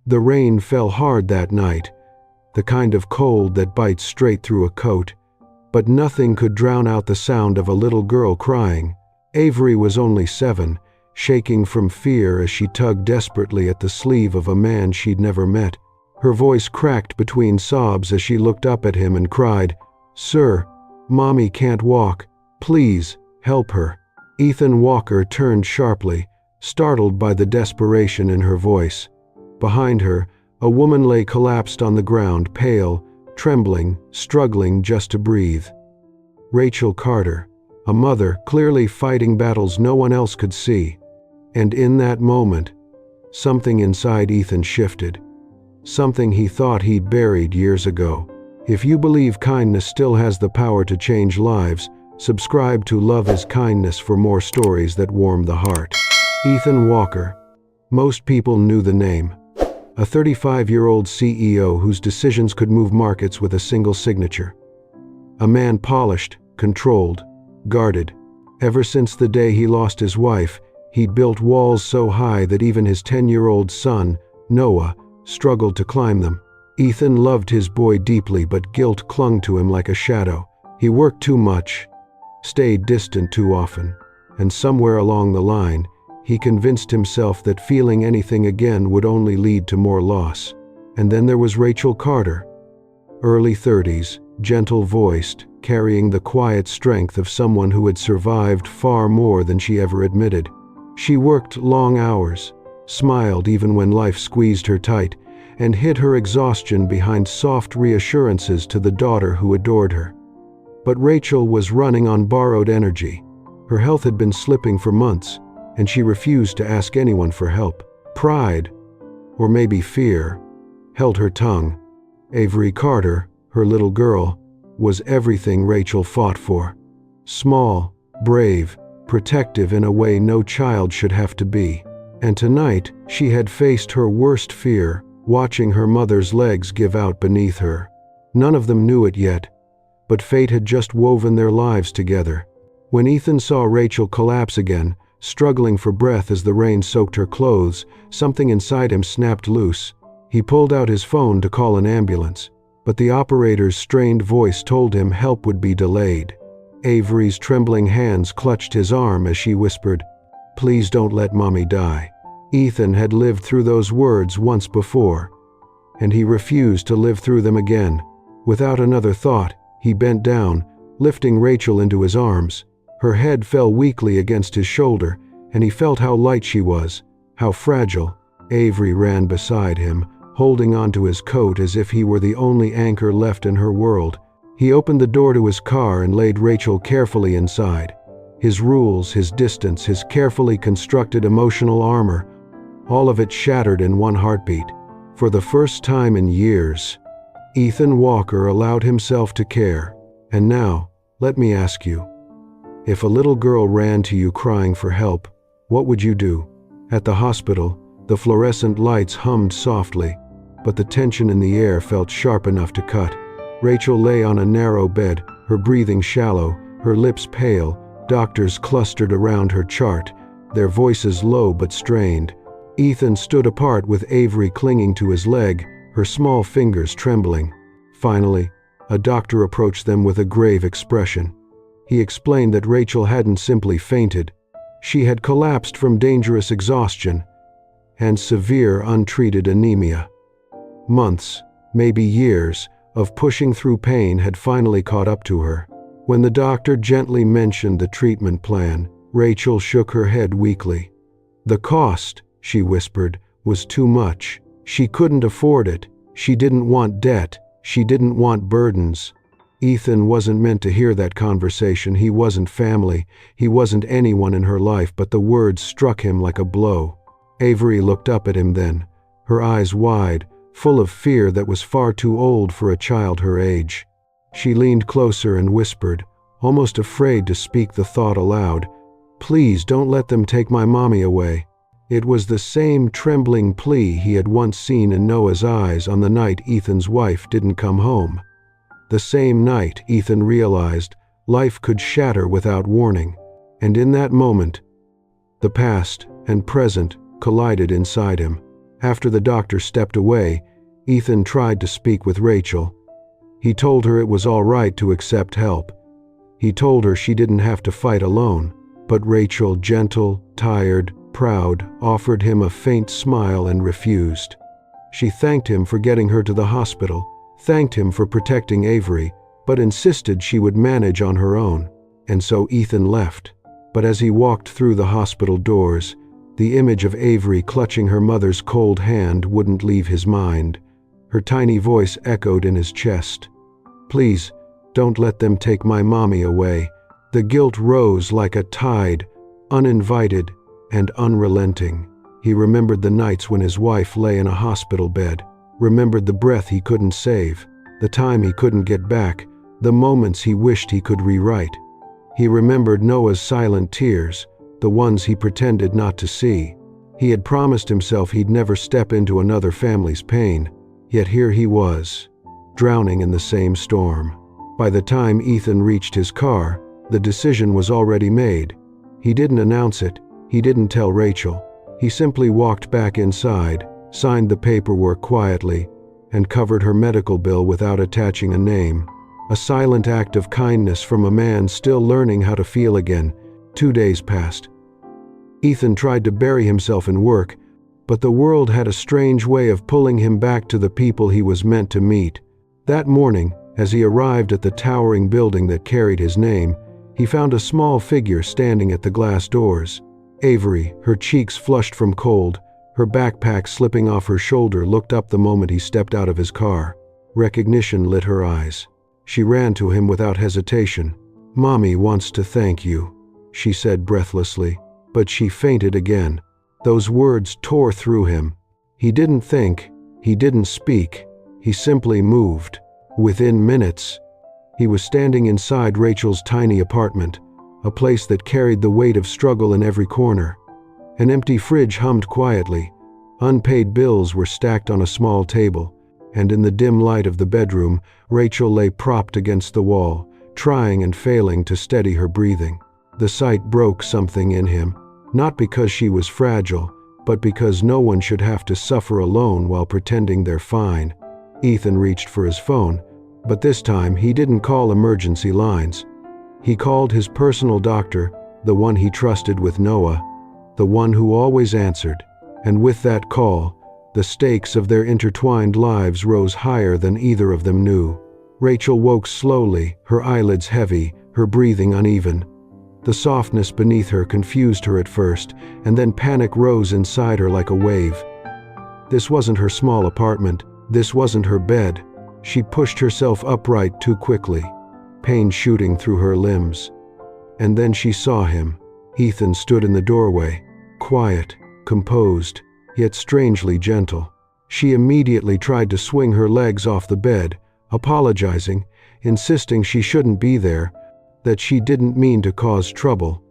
The rain fell hard that night, the kind of cold that bites straight through a coat, but nothing could drown out the sound of a little girl crying. Avery was only 7, shaking from fear as she tugged desperately at the sleeve of a man she'd never met. Her voice cracked between sobs as she looked up at him and cried, "Sir, Mommy can't walk. Please, help her." Ethan Walker turned sharply, startled by the desperation in her voice. Behind her, a woman lay collapsed on the ground, pale, trembling, struggling just to breathe. Rachel Carter, a mother clearly fighting battles no one else could see. And in that moment, something inside Ethan shifted. Something he thought he'd buried years ago. If you believe kindness still has the power to change lives, subscribe to Love is Kindness for more stories that warm the heart. Ethan Walker. Most people knew the name. A 35-year-old CEO whose decisions could move markets with a single signature. A man polished, controlled, guarded. Ever since the day he lost his wife, he'd built walls so high that even his 10-year-old son, Noah, struggled to climb them. Ethan loved his boy deeply, but guilt clung to him like a shadow. He worked too much, stayed distant too often, and somewhere along the line, he convinced himself that feeling anything again would only lead to more loss. And then there was Rachel Carter. Early 30s, gentle-voiced, carrying the quiet strength of someone who had survived far more than she ever admitted. She worked long hours, smiled even when life squeezed her tight, and hid her exhaustion behind soft reassurances to the daughter who adored her. But Rachel was running on borrowed energy. Her health had been slipping for months, and she refused to ask anyone for help. Pride, or maybe fear, held her tongue. Avery Carter, her little girl, was everything Rachel fought for. Small, brave, protective in a way no child should have to be. And tonight, she had faced her worst fear, watching her mother's legs give out beneath her. None of them knew it yet, but fate had just woven their lives together. When Ethan saw Rachel collapse again, struggling for breath as the rain soaked her clothes, something inside him snapped loose. He pulled out his phone to call an ambulance, but the operator's strained voice told him help would be delayed. Avery's trembling hands clutched his arm as she whispered, "Please don't let Mommy die." Ethan had lived through those words once before, and he refused to live through them again. Without another thought, he bent down, lifting Rachel into his arms. Her head fell weakly against his shoulder, and he felt how light she was, how fragile. Avery ran beside him, holding onto his coat as if he were the only anchor left in her world. He opened the door to his car and laid Rachel carefully inside. His rules, his distance, his carefully constructed emotional armor, all of it shattered in one heartbeat. For the first time in years, Ethan Walker allowed himself to care. And now, let me ask you, if a little girl ran to you crying for help, what would you do? At the hospital, the fluorescent lights hummed softly, but the tension in the air felt sharp enough to cut. Rachel lay on a narrow bed, her breathing shallow, her lips pale. Doctors clustered around her chart, their voices low but strained. Ethan stood apart with Avery clinging to his leg, her small fingers trembling. Finally, a doctor approached them with a grave expression. He explained that Rachel hadn't simply fainted. She had collapsed from dangerous exhaustion and severe untreated anemia. Months, maybe years, of pushing through pain had finally caught up to her. When the doctor gently mentioned the treatment plan, Rachel shook her head weakly. The cost, she whispered, was too much. She couldn't afford it. She didn't want debt. She didn't want burdens. Ethan wasn't meant to hear that conversation. He wasn't family. He wasn't anyone in her life, but the words struck him like a blow. Avery looked up at him then, her eyes wide, full of fear that was far too old for a child her age. She leaned closer and whispered, almost afraid to speak the thought aloud, "Please don't let them take my mommy away." It was the same trembling plea he had once seen in Noah's eyes on the night Ethan's wife didn't come home. The same night Ethan realized life could shatter without warning, and in that moment, the past and present collided inside him. After the doctor stepped away, Ethan tried to speak with Rachel. He told her it was all right to accept help. He told her she didn't have to fight alone. But Rachel, gentle, tired, proud, offered him a faint smile and refused. She thanked him for getting her to the hospital, thanked him for protecting Avery, but insisted she would manage on her own. And so Ethan left. But as he walked through the hospital doors, the image of Avery clutching her mother's cold hand wouldn't leave his mind. Her tiny voice echoed in his chest. "Please, don't let them take my mommy away." The guilt rose like a tide, uninvited and unrelenting. He remembered the nights when his wife lay in a hospital bed, remembered the breath he couldn't save, the time he couldn't get back, the moments he wished he could rewrite. He remembered Noah's silent tears, the ones he pretended not to see. He had promised himself he'd never step into another family's pain, yet here he was, drowning in the same storm. By the time Ethan reached his car, the decision was already made. He didn't announce it, he didn't tell Rachel. He simply walked back inside, signed the paperwork quietly, and covered her medical bill without attaching a name. A silent act of kindness from a man still learning how to feel again. 2 days passed. Ethan tried to bury himself in work, but the world had a strange way of pulling him back to the people he was meant to meet. That morning, as he arrived at the towering building that carried his name, he found a small figure standing at the glass doors. Avery, her cheeks flushed from cold, her backpack slipping off her shoulder, looked up the moment he stepped out of his car. Recognition lit her eyes. She ran to him without hesitation. "Mommy wants to thank you," she said breathlessly, but she fainted again. Those words tore through him. He didn't think, he didn't speak, he simply moved. Within minutes, he was standing inside Rachel's tiny apartment, a place that carried the weight of struggle in every corner. An empty fridge hummed quietly, unpaid bills were stacked on a small table, and in the dim light of the bedroom, Rachel lay propped against the wall, trying and failing to steady her breathing. The sight broke something in him, not because she was fragile, but because no one should have to suffer alone while pretending they're fine. Ethan reached for his phone, but this time he didn't call emergency lines. He called his personal doctor, the one he trusted with Noah, the one who always answered. And with that call, the stakes of their intertwined lives rose higher than either of them knew. Rachel woke slowly, her eyelids heavy, her breathing uneven. The softness beneath her confused her at first, and then panic rose inside her like a wave. This wasn't her small apartment. This wasn't her bed. She pushed herself upright too quickly, pain shooting through her limbs. And then she saw him. Ethan stood in the doorway, quiet, composed, yet strangely gentle. She immediately tried to swing her legs off the bed, apologizing, insisting she shouldn't be there, that she didn't mean to cause trouble.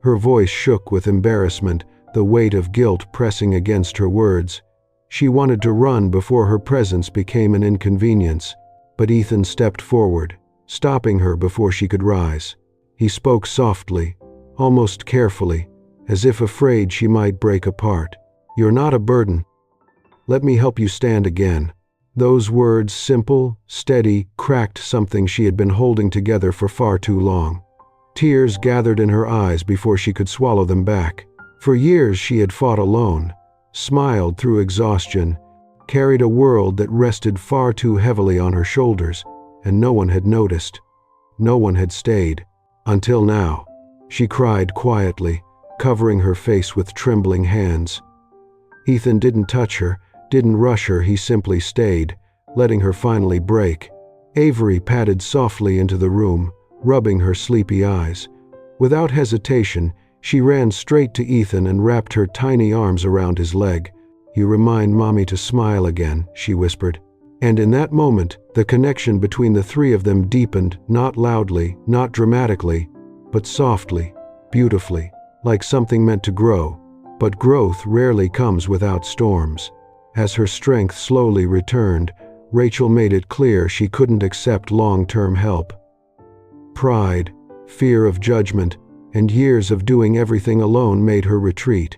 Her voice shook with embarrassment, the weight of guilt pressing against her words. She wanted to run before her presence became an inconvenience, but Ethan stepped forward, stopping her before she could rise. He spoke softly, almost carefully, as if afraid she might break apart. "You're not a burden. Let me help you stand again." Those words, simple, steady, cracked something she had been holding together for far too long. Tears gathered in her eyes before she could swallow them back. For years she had fought alone, smiled through exhaustion, carried a world that rested far too heavily on her shoulders, and no one had noticed. No one had stayed. Until now. She cried quietly, covering her face with trembling hands. Ethan didn't touch her, didn't rush her, he simply stayed, letting her finally break. Avery padded softly into the room, rubbing her sleepy eyes. Without hesitation, she ran straight to Ethan and wrapped her tiny arms around his leg. "You remind Mommy to smile again," she whispered. And in that moment, the connection between the three of them deepened, not loudly, not dramatically, but softly, beautifully, like something meant to grow. But growth rarely comes without storms. As her strength slowly returned, Rachel made it clear she couldn't accept long-term help. Pride, fear of judgment, and years of doing everything alone made her retreat.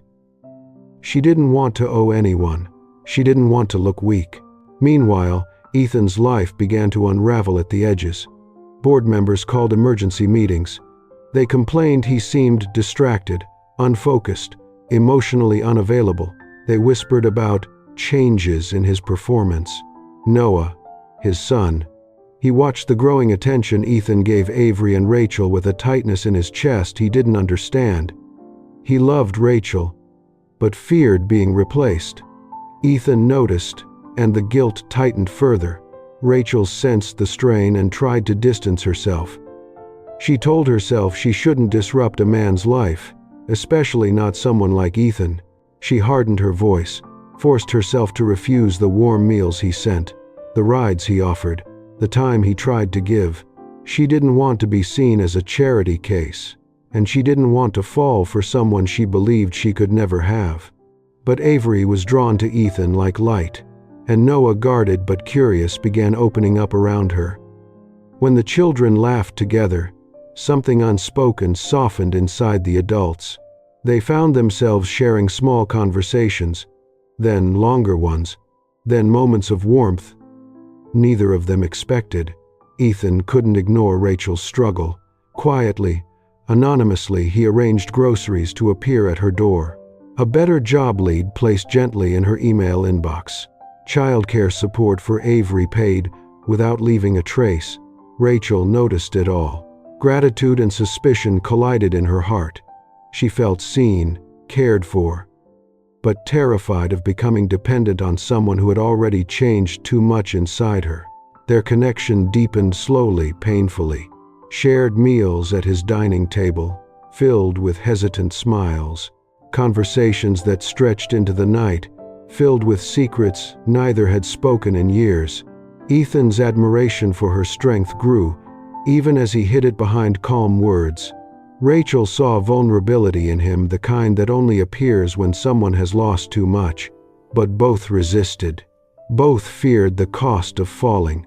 She didn't want to owe anyone, She didn't want to look weak. Meanwhile, Ethan's life began to unravel at the edges. Board members called emergency meetings. They complained he seemed distracted, unfocused, emotionally unavailable. They whispered about changes in his performance. Noah, his son, he watched the growing attention Ethan gave Avery and Rachel with a tightness in his chest he didn't understand. He loved Rachel, but feared being replaced. Ethan noticed, and the guilt tightened further. Rachel sensed the strain and tried to distance herself. She told herself she shouldn't disrupt a man's life, especially not someone like Ethan. She hardened her voice, forced herself to refuse the warm meals he sent, the rides he offered, the time he tried to give. She didn't want to be seen as a charity case, and she didn't want to fall for someone she believed she could never have. But Avery was drawn to Ethan like light, and Noah, guarded but curious, began opening up around her. When the children laughed together, something unspoken softened inside the adults. They found themselves sharing small conversations, then longer ones, then moments of warmth. Neither of them expected. Ethan couldn't ignore Rachel's struggle. Quietly, anonymously, he arranged groceries to appear at her door. A better job lead placed gently in her email inbox. Childcare support for Avery paid without leaving a trace. Rachel noticed it all. Gratitude and suspicion collided in her heart. She felt seen, cared for, but terrified of becoming dependent on someone who had already changed too much inside her. Their connection deepened slowly, painfully. Shared meals at his dining table, filled with hesitant smiles. Conversations that stretched into the night, filled with secrets neither had spoken in years. Ethan's admiration for her strength grew, even as he hid it behind calm words. Rachel saw vulnerability in him, the kind that only appears when someone has lost too much. But both resisted. Both feared the cost of falling.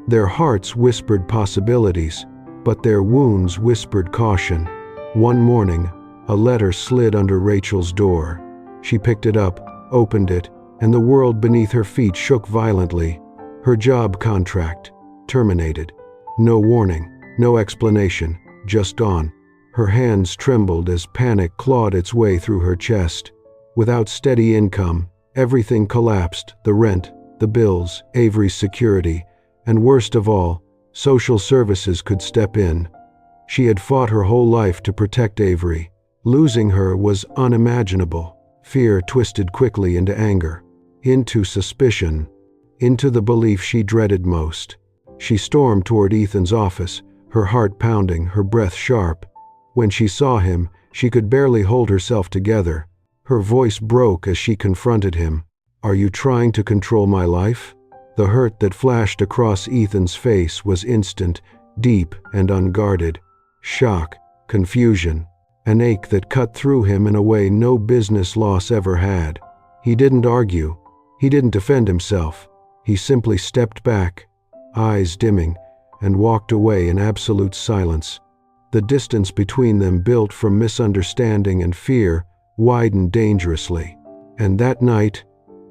Their hearts whispered possibilities, but their wounds whispered caution. One morning, a letter slid under Rachel's door. She picked it up, opened it, and the world beneath her feet shook violently. Her job contract terminated. No warning, no explanation, just gone. Her hands trembled as panic clawed its way through her chest. Without steady income, everything collapsed: the rent, the bills, Avery's security, and worst of all, social services could step in. She had fought her whole life to protect Avery. Losing her was unimaginable. Fear twisted quickly into anger, into suspicion, into the belief she dreaded most. She stormed toward Ethan's office, her heart pounding, her breath sharp. When she saw him, she could barely hold herself together. Her voice broke as she confronted him. "Are you trying to control my life?" The hurt that flashed across Ethan's face was instant, deep and unguarded. Shock, confusion, an ache that cut through him in a way no business loss ever had. He didn't argue. He didn't defend himself. He simply stepped back, eyes dimming, and walked away in absolute silence. The distance between them, built from misunderstanding and fear, widened dangerously. And that night,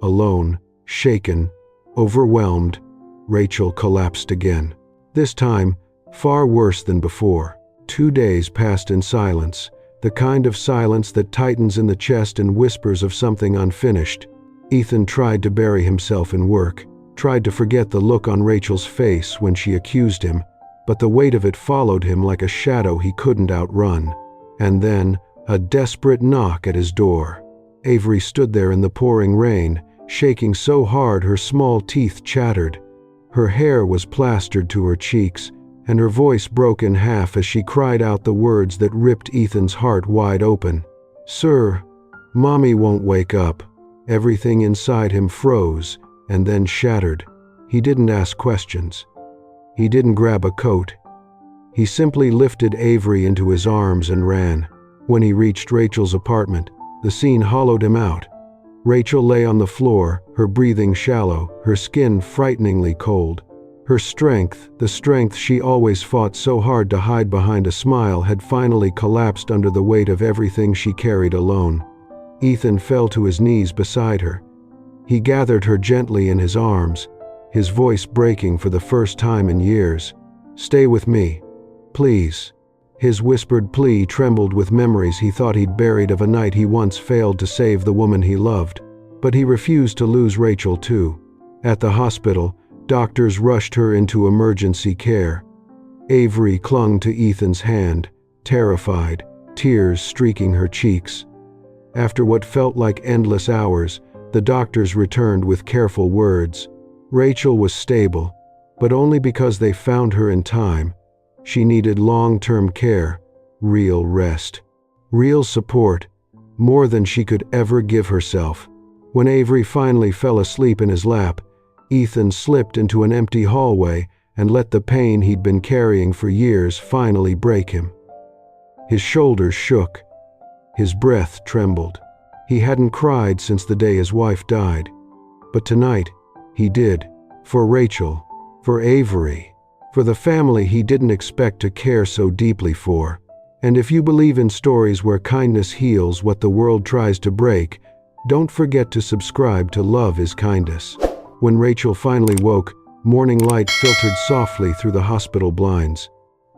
alone, shaken, overwhelmed, Rachel collapsed again. This time, far worse than before. 2 days passed in silence, the kind of silence that tightens in the chest and whispers of something unfinished. Ethan tried to bury himself in work, tried to forget the look on Rachel's face when she accused him, but the weight of it followed him like a shadow he couldn't outrun. And then, a desperate knock at his door. Avery stood there in the pouring rain, shaking so hard her small teeth chattered. Her hair was plastered to her cheeks, and her voice broke in half as she cried out the words that ripped Ethan's heart wide open. "Sir, Mommy won't wake up." Everything inside him froze, and then shattered. He didn't ask questions. He didn't grab a coat. He simply lifted Avery into his arms and ran. When he reached Rachel's apartment, the scene hollowed him out. Rachel lay on the floor, her breathing shallow, her skin frighteningly cold. Her strength, the strength she always fought so hard to hide behind a smile, had finally collapsed under the weight of everything she carried alone. Ethan fell to his knees beside her. He gathered her gently in his arms, his voice breaking for the first time in years. "Stay with me, please." His whispered plea trembled with memories he thought he'd buried of a night he once failed to save the woman he loved. But he refused to lose Rachel too. At the hospital, doctors rushed her into emergency care. Avery clung to Ethan's hand, terrified, tears streaking her cheeks. After what felt like endless hours, the doctors returned with careful words. Rachel was stable, but only because they found her in time. She needed long-term care, real rest, real support, more than she could ever give herself. When Avery finally fell asleep in his lap, Ethan slipped into an empty hallway and let the pain he'd been carrying for years finally break him. His shoulders shook. His breath trembled. He hadn't cried since the day his wife died. But tonight, he did. For Rachel, for Avery, for the family he didn't expect to care so deeply for. And if you believe in stories where kindness heals what the world tries to break, don't forget to subscribe to Love is Kindness. When Rachel finally woke, morning light filtered softly through the hospital blinds.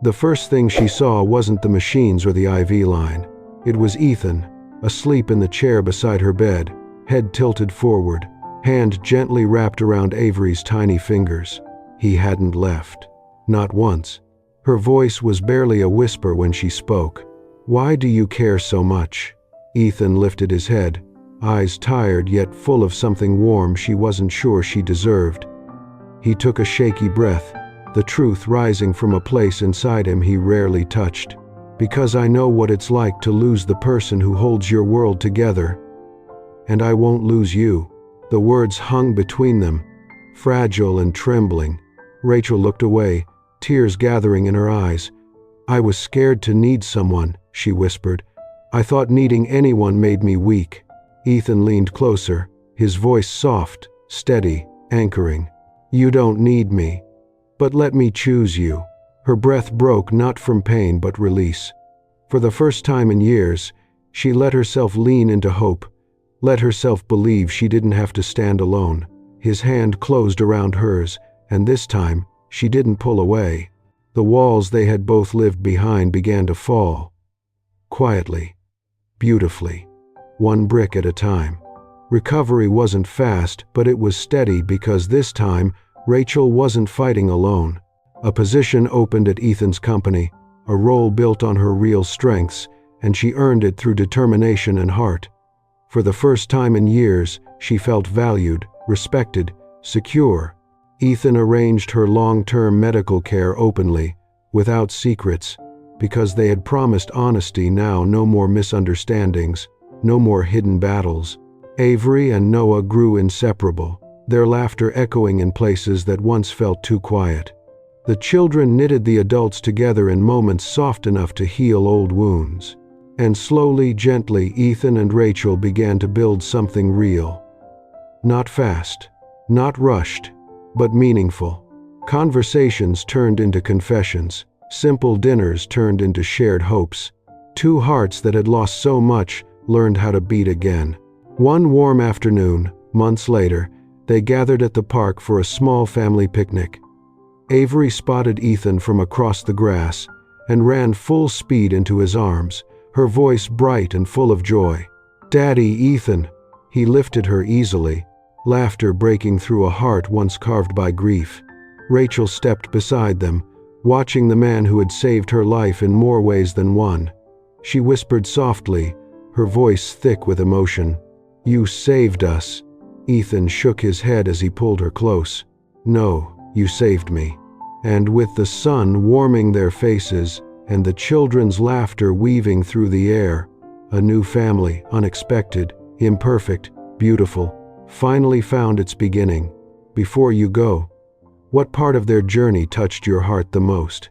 The first thing she saw wasn't the machines or the IV line. It was Ethan, asleep in the chair beside her bed, head tilted forward, hand gently wrapped around Avery's tiny fingers. He hadn't left. Not once. Her voice was barely a whisper when she spoke. "Why do you care so much?" Ethan lifted his head, eyes tired yet full of something warm she wasn't sure she deserved. He took a shaky breath, the truth rising from a place inside him he rarely touched. "Because I know what it's like to lose the person who holds your world together. And I won't lose you." The words hung between them, fragile and trembling. Rachel looked away, tears gathering in her eyes. "I was scared to need someone," she whispered. "I thought needing anyone made me weak." Ethan leaned closer, his voice soft, steady, anchoring. "You don't need me. But let me choose you." Her breath broke not from pain but release. For the first time in years, she let herself lean into hope, let herself believe she didn't have to stand alone. His hand closed around hers, and this time, she didn't pull away. The walls they had both lived behind began to fall. Quietly, beautifully, one brick at a time. Recovery wasn't fast, but it was steady because this time, Rachel wasn't fighting alone. A position opened at Ethan's company, a role built on her real strengths, and she earned it through determination and heart. For the first time in years, she felt valued, respected, secure. Ethan arranged her long-term medical care openly, without secrets, because they had promised honesty. Now no more misunderstandings, no more hidden battles. Avery and Noah grew inseparable, their laughter echoing in places that once felt too quiet. The children knitted the adults together in moments soft enough to heal old wounds. And slowly, gently, Ethan and Rachel began to build something real. Not fast, not rushed, but meaningful. Conversations turned into confessions. Simple dinners turned into shared hopes. Two hearts that had lost so much learned how to beat again. One warm afternoon, months later, they gathered at the park for a small family picnic. Avery spotted Ethan from across the grass and ran full speed into his arms, her voice bright and full of joy. "Daddy, Ethan!" He lifted her easily, laughter breaking through a heart once carved by grief. Rachel stepped beside them, watching the man who had saved her life in more ways than one. She whispered softly, her voice thick with emotion. "You saved us." Ethan shook his head as he pulled her close. "No, you saved me." And with the sun warming their faces and the children's laughter weaving through the air, a new family, unexpected, imperfect, beautiful, finally found its beginning. Before you go, what part of their journey touched your heart the most?